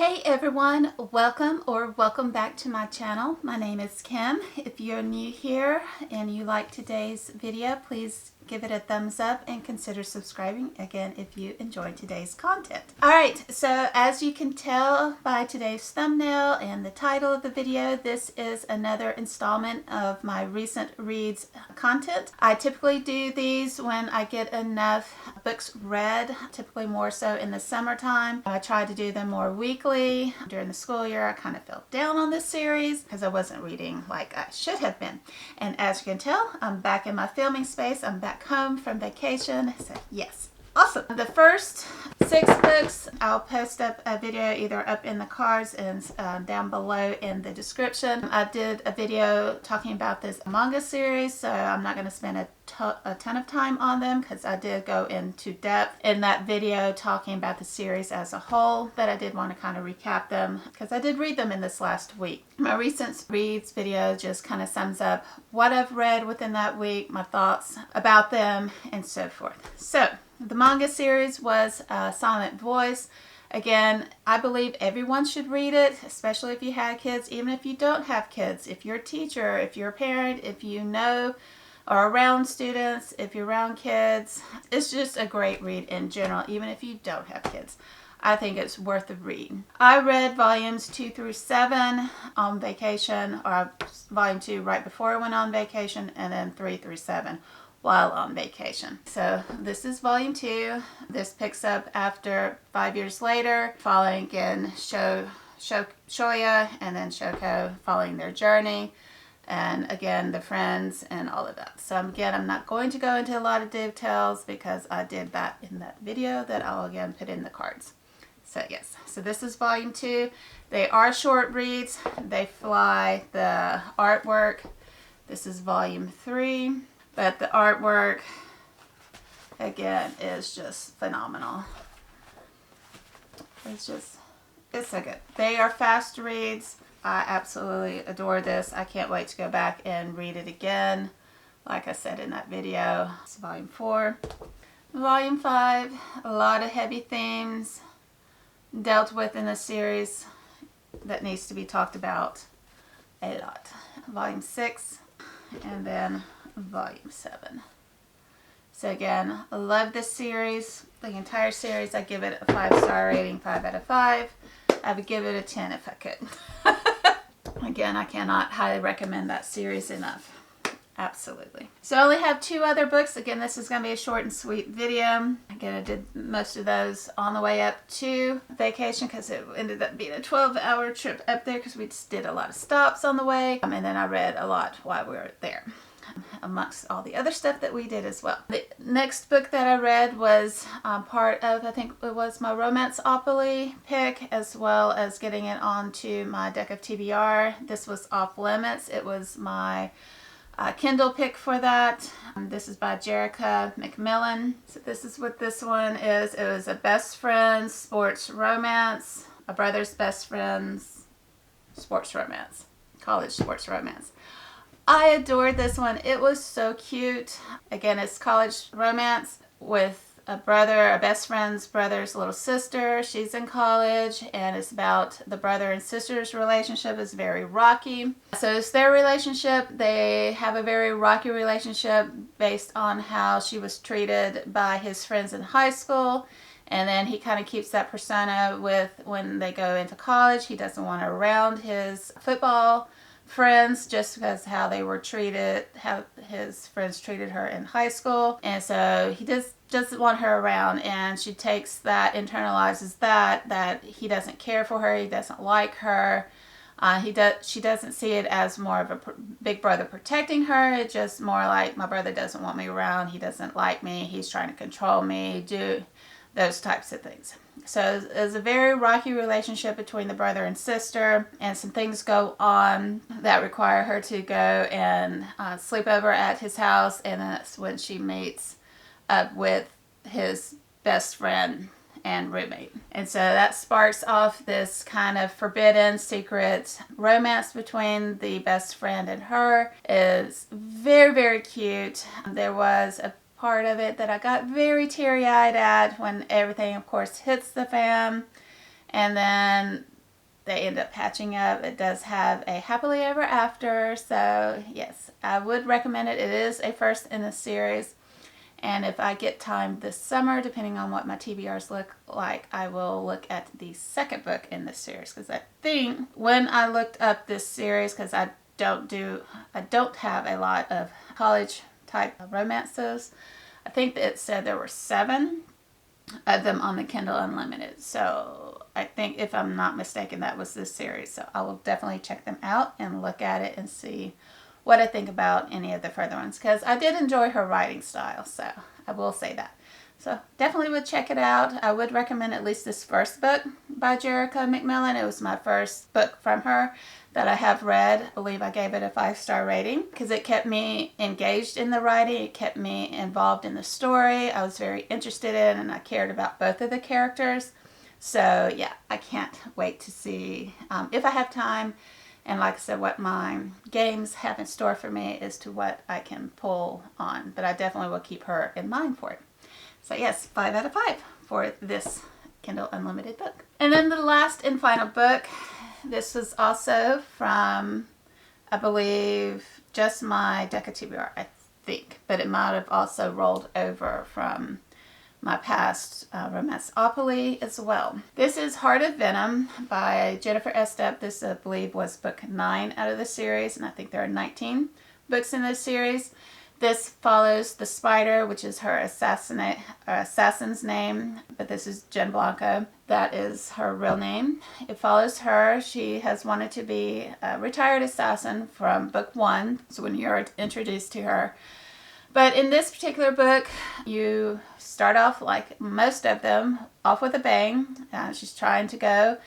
Hey everyone, welcome back to my channel. My name is Kim. If you're new here and you like today's video, please give it a thumbs up and consider subscribing again if you enjoyed today's content. Alright, so as you can tell by today's thumbnail and the title of the video, this is another installment of my recent reads content. I typically do these when I get enough books read, typically more so in the summertime. I try to do them more weekly. During the school year, I kind of fell down on this series because I wasn't reading like I should have been. And as you can tell, I'm back in my filming space. I'm back home from vacation, so yes, awesome. The first 6 books, I'll post up a video either up in the cards and down below in the description. I did a video talking about this manga series, so I'm not going to spend a ton of time on them because I did go into depth in that video talking about the series as a whole, but I did want to kind of recap them because I did read them in this last week. My recent reads video just kind of sums up what I've read within that week, my thoughts about them, and so forth. So the manga series was Silent Voice. Again, I believe everyone should read it, especially if you had kids, even if you don't have kids. If you're a teacher, if you're a parent, if you know or around students, if you're around kids, it's just a great read in general, even if you don't have kids. I think it's worth a read. I read volumes 2 through 7 on vacation, or volume 2 right before I went on vacation, and then 3 through 7 while on vacation. So this is volume 2. This picks up after 5 years later, following again Shoya and then Shoko, following their journey. And again, the friends and all of that. So again, I'm not going to go into a lot of details because I did that in that video that I'll again put in the cards. So yes, so this is volume 2. They are short reads. They fly. The artwork, this is volume 3. But the artwork, again, is just phenomenal. It's so good. They are fast reads. I absolutely adore this. I can't wait to go back and read it again. Like I said in that video, it's volume 4. Volume 5, a lot of heavy themes dealt with in the series that needs to be talked about a lot. Volume 6, and then volume 7. So again, I love this series. The entire series, I give it a 5-star rating, 5 out of 5. I would give it a 10 if I could. Again, I cannot highly recommend that series enough. Absolutely. So I only have 2 other books. Again, this is going to be a short and sweet video. Again, I did most of those on the way up to vacation because it ended up being a 12-hour trip up there because we just did a lot of stops on the way. And then I read a lot while we were there, amongst all the other stuff that we did as well. The next book that I read was part of, I think it was my Romance-opoly pick, as well as getting it onto my deck of TBR. This was Off Limits. It was my Kindle pick for that. This is by Jerica McMillan. So this is what this one is. It was a best friend's sports romance, a brother's best friend's sports romance, college sports romance. I adored this one. It was so cute. Again, it's college romance with a brother, a best friend's brother's little sister. She's in college, and it's about the brother and sister's relationship. Is very rocky. So it's their relationship. They have a very rocky relationship based on how she was treated by his friends in high school. And then he kind of keeps that persona with when they go into college. He doesn't want her around his football friends just because how they were treated, how his friends treated her in high school. And so he doesn't want her around, and she takes that, internalizes that he doesn't care for her, he doesn't like her. She doesn't see it as more of a big brother protecting her. It's just more like, my brother doesn't want me around, he doesn't like me, he's trying to control me, do those types of things. So it's a very rocky relationship between the brother and sister, and some things go on that require her to go and sleep over at his house, and that's when she meets up with his best friend and roommate. And so that sparks off this kind of forbidden secret romance between the best friend and her. It's very, very cute. There was a part of it that I got very teary-eyed at when everything, of course, hits the fan. And then they end up patching up. It does have a happily ever after, so yes, I would recommend it. It is a first in the series, and if I get time this summer, depending on what my TBRs look like, I will look at the second book in this series, because I think when I looked up this series, because I don't have a lot of college type romances, I think that it said there were 7 of them on the Kindle Unlimited. So I think, if I'm not mistaken, that was this series. So I will definitely check them out and look at it and see what I think about any of the further ones, because I did enjoy her writing style, so I will say that. So definitely would check it out. I would recommend at least this first book by Jerica McMillan. It was my first book from her that I have read. I believe I gave it a 5-star rating because it kept me engaged in the writing. It kept me involved in the story. I was very interested in, and I cared about both of the characters. So yeah, I can't wait to see if I have time, and like I said, what my games have in store for me as to what I can pull on. But I definitely will keep her in mind for it. So yes, 5 out of 5 for this Kindle Unlimited book. And then the last and final book, this was also from, I believe, just my deck of TBR, I think. But it might have also rolled over from my past Romanceopoly as well. This is Heart of Venom by Jennifer Estep. This, I believe, was book 9 out of the series, and I think there are 19 books in this series. This follows the Spider, which is her assassin's name, but this is Jen Blanco. That is her real name. It follows her. She has wanted to be a retired assassin from book 1, so when you're introduced to her. But in this particular book, you start off, like most of them, off with a bang. She's trying to go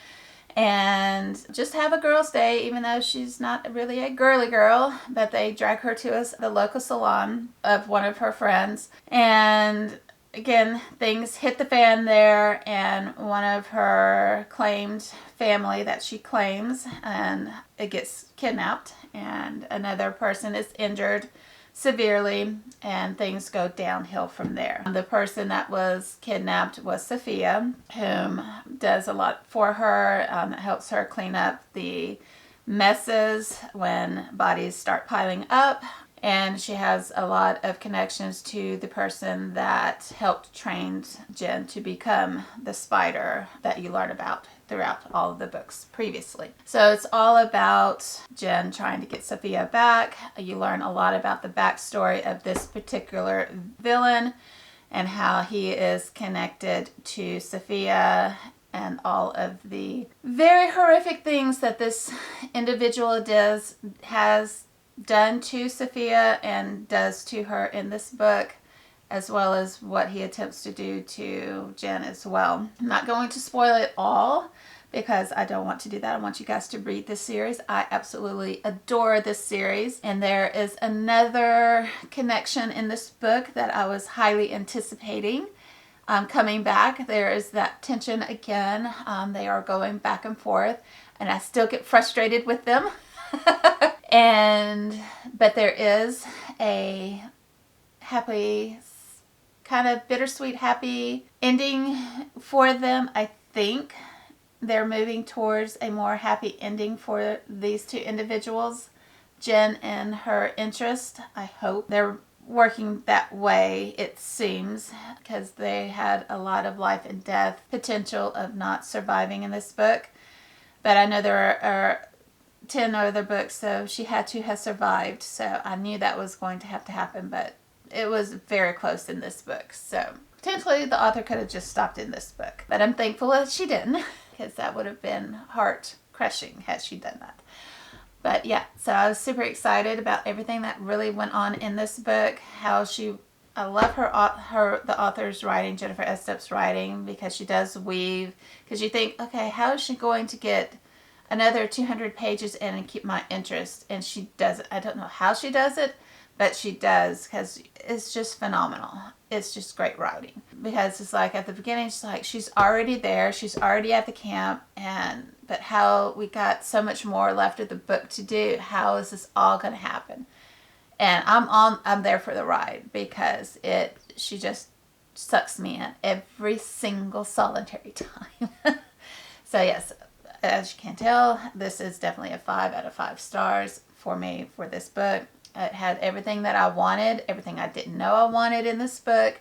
and just have a girl's day, even though she's not really a girly girl. But they drag her to the local salon of one of her friends. And again, things hit the fan there, and one of her claimed family that she claims, and it gets kidnapped, and another person is injured severely, and things go downhill from there. The person that was kidnapped was Sophia, whom does a lot for her, helps her clean up the messes when bodies start piling up, and she has a lot of connections to the person that helped train Jen to become the Spider that you learn about throughout all of the books previously. So it's all about Jen trying to get Sophia back. You learn a lot about the backstory of this particular villain and how he is connected to Sophia and all of the very horrific things that this individual has done to Sophia and does to her in this book, as well as what he attempts to do to Jen as well. I'm not going to spoil it all because I don't want to do that. I want you guys to read this series. I absolutely adore this series. And there is another connection in this book that I was highly anticipating coming back. There is that tension again. They are going back and forth, and I still get frustrated with them. But there is a happy, kind of bittersweet happy ending for them. I think they're moving towards a more happy ending for these two individuals, Jen and her interest. I hope they're working that way, it seems, because they had a lot of life and death potential of not surviving in this book. But I know there are 10 other books, so she had to have survived. So I knew that was going to have to happen, but it was very close in this book. So potentially the author could have just stopped in this book. But I'm thankful that she didn't, because that would have been heart-crushing had she done that. But yeah, so I was super excited about everything that really went on in this book. I love the author's writing, Jennifer Estep's writing, because she does weave. Because you think, okay, how is she going to get another 200 pages in and keep my interest? And she does it. I don't know how she does it, but she does, because it's just phenomenal. It's just great writing. Because it's like at the beginning, it's like she's already there. She's already at the camp. But how we got so much more left of the book to do. How is this all going to happen? And I'm there for the ride, because she just sucks me in every single solitary time. So yes, as you can tell, this is definitely a 5 out of 5 stars for me for this book. It had everything that I wanted, everything I didn't know I wanted in this book.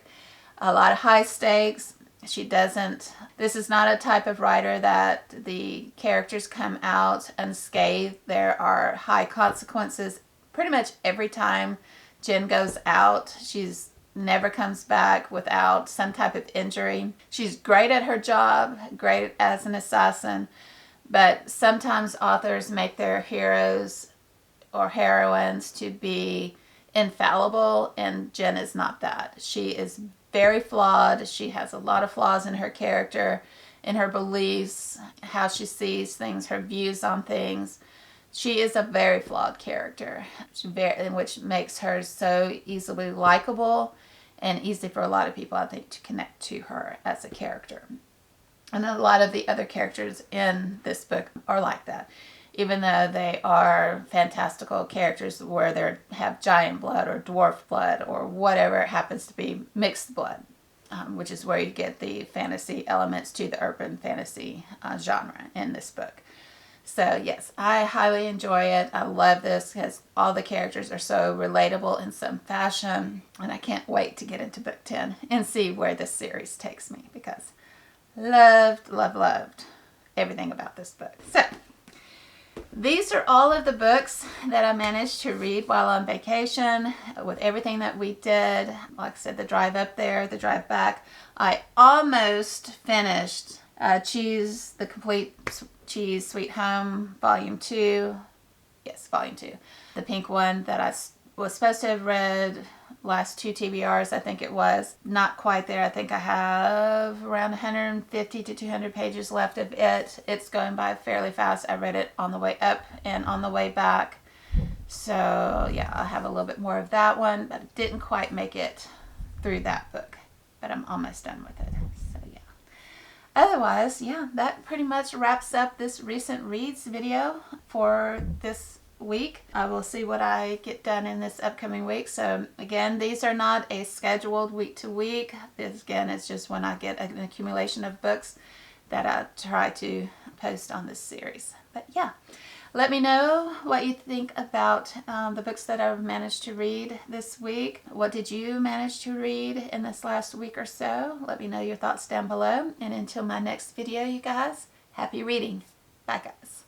A lot of high stakes. This is not a type of writer that the characters come out unscathed. There are high consequences pretty much every time Jen goes out. She's never comes back without some type of injury. She's great at her job, great as an assassin, but sometimes authors make their heroes or heroines to be infallible, and Jen is not that. She is very flawed. She has a lot of flaws in her character, in her beliefs, how she sees things, her views on things. She is a very flawed character, which makes her so easily likable and easy for a lot of people, I think, to connect to her as a character. And a lot of the other characters in this book are like that. Even though they are fantastical characters where they have giant blood or dwarf blood or whatever it happens to be, mixed blood, which is where you get the fantasy elements to the urban fantasy genre in this book. So yes, I highly enjoy it. I love this because all the characters are so relatable in some fashion. And I can't wait to get into book 10 and see where this series takes me, because loved everything about this book. So these are all of the books that I managed to read while on vacation with everything that we did. Like I said, the drive up there, the drive back. I almost finished The Complete Cheese Sweet Home, Volume 2. Yes, Volume 2. The pink one that I was supposed to have read last 2 TBRs, I think it was. Not quite there. I think I have around 150 to 200 pages left of it. It's going by fairly fast. I read it on the way up and on the way back. So yeah, I'll have a little bit more of that one, but I didn't quite make it through that book. But I'm almost done with it. So yeah. Otherwise, yeah, that pretty much wraps up this recent reads video for this week. I will see what I get done in this upcoming week. So again, these are not a scheduled week to week. This again is just when I get an accumulation of books that I try to post on this series. But yeah, let me know what you think about the books that I've managed to read this week. What did you manage to read in this last week or so? Let me know your thoughts down below. And until my next video, you guys, happy reading. Bye, guys.